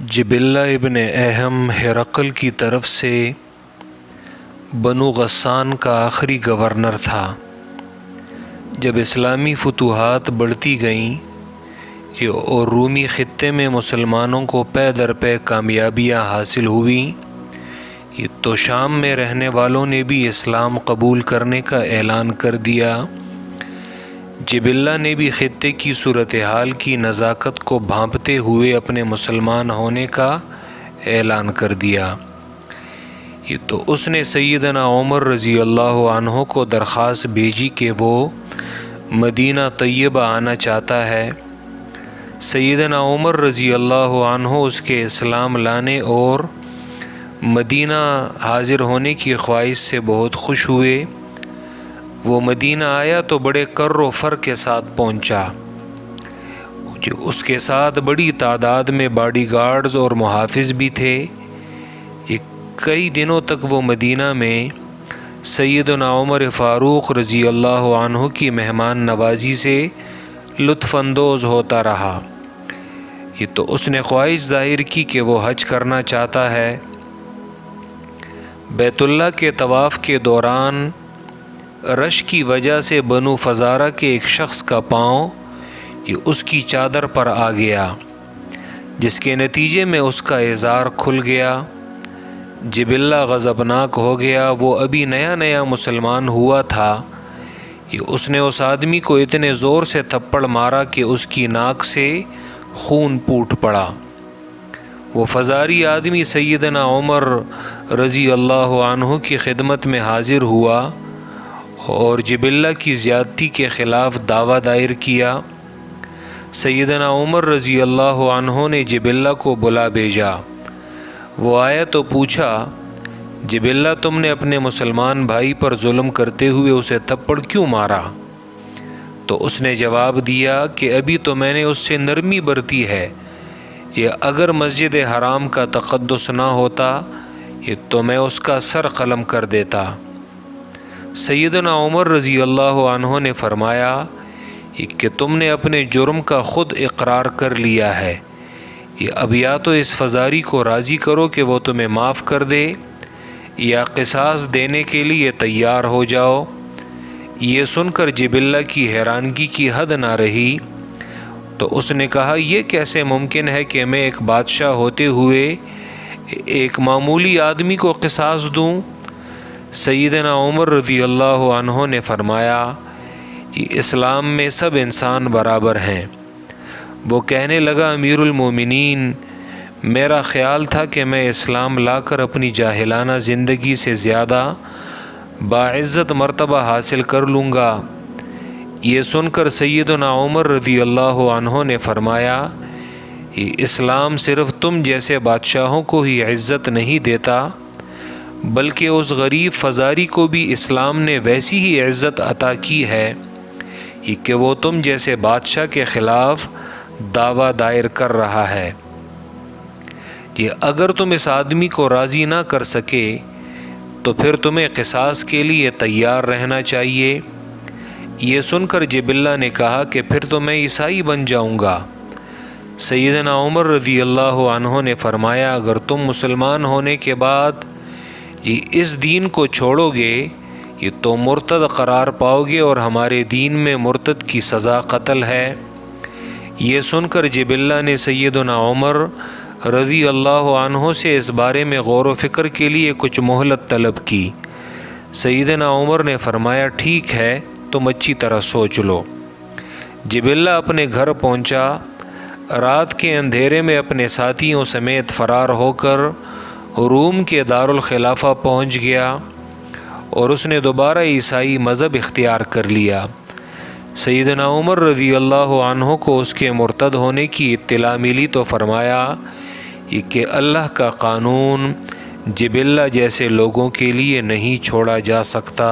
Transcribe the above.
جبلہ ابن اہم ہرقل کی طرف سے بنو غسان کا آخری گورنر تھا۔ جب اسلامی فتوحات بڑھتی گئیں اور رومی خطے میں مسلمانوں کو پے در پے کامیابیاں حاصل ہوئیں تو شام میں رہنے والوں نے بھی اسلام قبول کرنے کا اعلان کر دیا۔ جبلہ نے بھی خطے کی صورتحال کی نزاکت کو بھانپتے ہوئے اپنے مسلمان ہونے کا اعلان کر دیا۔ تو اس نے سیدنا عمر رضی اللہ عنہ کو درخواست بھیجی کہ وہ مدینہ طیبہ آنا چاہتا ہے۔ سیدنا عمر رضی اللہ عنہ اس کے اسلام لانے اور مدینہ حاضر ہونے کی خواہش سے بہت خوش ہوئے۔ وہ مدینہ آیا تو بڑے کر و فر کے ساتھ پہنچا۔ اس کے ساتھ بڑی تعداد میں باڈی گارڈز اور محافظ بھی تھے۔ کئی دنوں تک وہ مدینہ میں سیدنا عمر فاروق رضی اللہ عنہ کی مہمان نوازی سے لطف اندوز ہوتا رہا۔ تو اس نے خواہش ظاہر کی کہ وہ حج کرنا چاہتا ہے۔ بیت اللہ کے طواف کے دوران رش کی وجہ سے بنو فزارہ کے ایک شخص کا پاؤں اس کی چادر پر آ گیا، جس کے نتیجے میں اس کا ازار کھل گیا۔ جبلہ غضبناک ہو گیا۔ وہ ابھی نیا نیا مسلمان ہوا تھا کہ اس نے اس آدمی کو اتنے زور سے تھپڑ مارا کہ اس کی ناک سے خون پھوٹ پڑا۔ وہ فزاری آدمی سیدنا عمر رضی اللہ عنہ کی خدمت میں حاضر ہوا اور جبلہ کی زیادتی کے خلاف دعویٰ دائر کیا۔ سیدنا عمر رضی اللہ عنہ نے جبلہ کو بلا بھیجا۔ وہ آیا تو پوچھا، جبلہ تم نے اپنے مسلمان بھائی پر ظلم کرتے ہوئے اسے تھپڑ کیوں مارا؟ تو اس نے جواب دیا کہ ابھی تو میں نے اس سے نرمی برتی ہے، کہ اگر مسجد حرام کا تقدس نہ ہوتا تو میں اس کا سر قلم کر دیتا۔ سیدنا عمر رضی اللہ عنہ نے فرمایا کہ تم نے اپنے جرم کا خود اقرار کر لیا ہے، کہ اب یا تو اس فزاری کو راضی کرو کہ وہ تمہیں معاف کر دے، یا قصاص دینے کے لیے تیار ہو جاؤ۔ یہ سن کر جبلہ کی حیرانگی کی حد نہ رہی، تو اس نے کہا، یہ کیسے ممکن ہے کہ میں ایک بادشاہ ہوتے ہوئے ایک معمولی آدمی کو قصاص دوں؟ سیدنا عمر رضی اللہ عنہ نے فرمایا کہ اسلام میں سب انسان برابر ہیں۔ وہ کہنے لگا، امیر المومنین، میرا خیال تھا کہ میں اسلام لا کر اپنی جاہلانہ زندگی سے زیادہ باعزت مرتبہ حاصل کر لوں گا۔ یہ سن کر سیدنا عمر رضی اللہ عنہ نے فرمایا کہ اسلام صرف تم جیسے بادشاہوں کو ہی عزت نہیں دیتا، بلکہ اس غریب فزاری کو بھی اسلام نے ویسی ہی عزت عطا کی ہے کہ وہ تم جیسے بادشاہ کے خلاف دعویٰ دائر کر رہا ہے۔ کہ اگر تم اس آدمی کو راضی نہ کر سکے تو پھر تمہیں قصاص کے لیے تیار رہنا چاہیے۔ یہ سن کر جبلہ نے کہا کہ پھر تو میں عیسائی بن جاؤں گا۔ سیدنا عمر رضی اللہ عنہ نے فرمایا، اگر تم مسلمان ہونے کے بعد اس دین کو چھوڑو گے تو مرتد قرار پاؤ گے، اور ہمارے دین میں مرتد کی سزا قتل ہے۔ یہ سن کر جبلہ نے سیدنا عمر رضی اللہ عنہ سے اس بارے میں غور و فکر کے لیے کچھ مہلت طلب کی۔ سیدنا عمر نے فرمایا، ٹھیک ہے، تم اچھی طرح سوچ لو۔ جبلہ اپنے گھر پہنچا۔ رات کے اندھیرے میں اپنے ساتھیوں سمیت فرار ہو کر روم کے دارالخلافہ پہنچ گیا اور اس نے دوبارہ عیسائی مذہب اختیار کر لیا۔ سیدنا عمر رضی اللہ عنہ کو اس کے مرتد ہونے کی اطلاع ملی تو فرمایا کہ اللہ کا قانون جبلہ جیسے لوگوں کے لیے نہیں چھوڑا جا سکتا۔